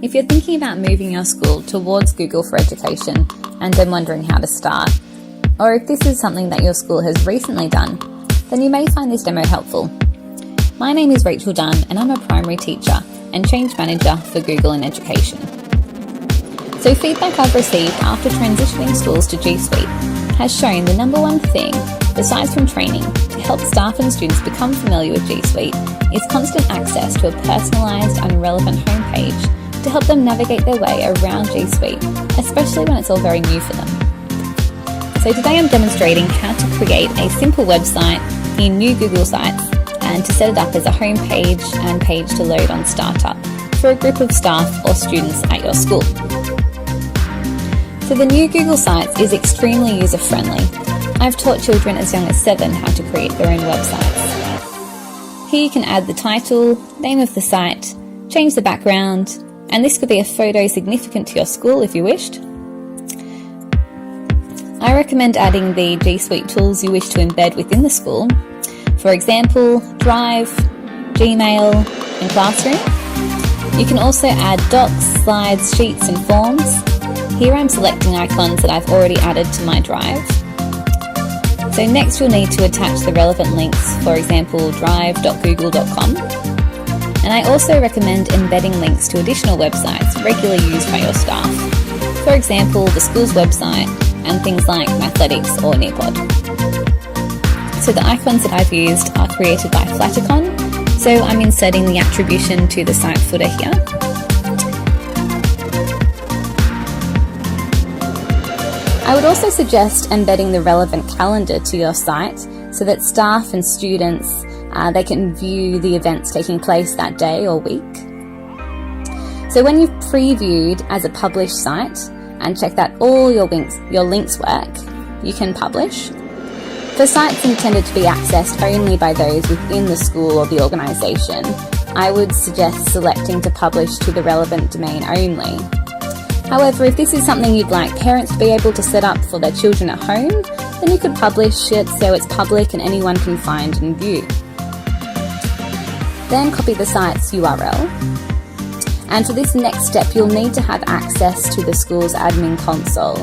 If you're thinking about moving your school towards Google for Education and then wondering how to start, or if this is something that your school has recently done, then you may find this demo helpful. My name is Rachel Dunn and I'm a primary teacher and change manager for Google in Education. So feedback I've received after transitioning schools to G Suite has shown the number one thing, besides from training, to help staff and students become familiar with G Suite is constant access to a personalised and relevant homepage to help them navigate their way around G Suite, especially when it's all very new for them. So today I'm demonstrating how to create a simple website in new Google Sites and to set it up as a homepage and page to load on Startup for a group of staff or students at your school. So the new Google Sites is extremely user-friendly. I've taught children as young as 7 how to create their own websites. Here you can add the title, name of the site, change the background, and this could be a photo significant to your school if you wished. I recommend adding the G Suite tools you wish to embed within the school. For example, Drive, Gmail, and Classroom. You can also add docs, slides, sheets, and forms. Here I'm selecting icons that I've already added to my Drive. So next you'll need to attach the relevant links, for example drive.google.com. And I also recommend embedding links to additional websites regularly used by your staff. For example, the school's website and things like Mathletics or Nearpod. So the icons that I've used are created by Flaticon, so I'm inserting the attribution to the site footer here. I would also suggest embedding the relevant calendar to your site so that staff and students they can view the events taking place that day or week. So when you've previewed as a published site and check that all your links work, you can publish. For sites intended to be accessed only by those within the school or the organisation, I would suggest selecting to publish to the relevant domain only. However, if this is something you'd like parents to be able to set up for their children at home, then you could publish it so it's public and anyone can find and view. Then copy the site's URL. And for this next step, you'll need to have access to the school's admin console.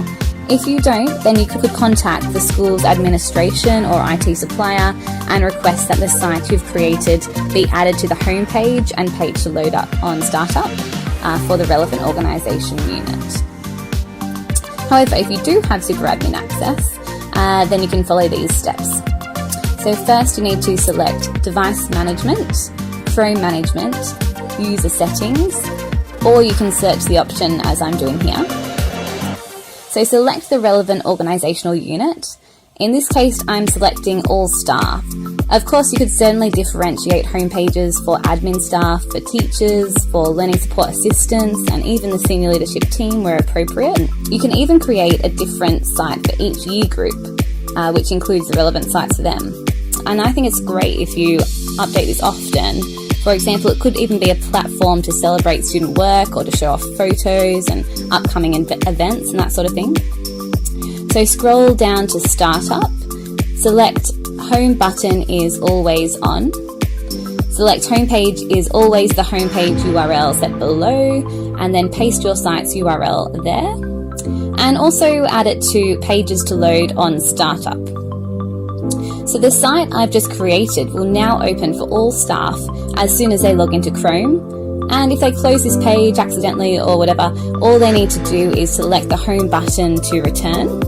If you don't, then you could contact the school's administration or IT supplier and request that the site you've created be added to the homepage and page to load up on Startup for the relevant organisation unit. However, if you do have super admin access, then you can follow these steps. So first you need to select Device Management, Chrome Management, User Settings, or you can search the option as I'm doing here. So select the relevant organisational unit. In this case, I'm selecting all staff. Of course, you could certainly differentiate homepages for admin staff, for teachers, for learning support assistants, and even the senior leadership team where appropriate. You can even create a different site for each year group, which includes the relevant sites for them. And I think it's great if you update this often. For example, it could even be a platform to celebrate student work or to show off photos and upcoming events and that sort of thing. So scroll down to Startup, select Home button is always on, select Homepage is always the homepage URL set below, and then paste your site's URL there. And also add it to pages to load on Startup. So the site I've just created will now open for all staff as soon as they log into Chrome. And if they close this page accidentally or whatever, all they need to do is select the Home button to return.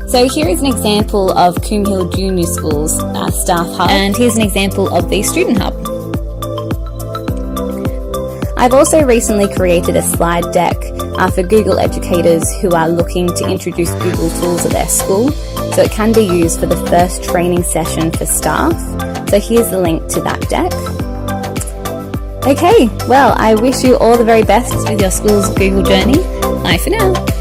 So here is an example of Coombe Hill Junior School's Staff Hub, and here's an example of the Student Hub. I've also recently created a slide deck for Google educators who are looking to introduce Google tools at their school, so it can be used for the first training session for staff. So here's the link to that deck. Okay, well, I wish you all the very best with your school's Google journey. Bye for now.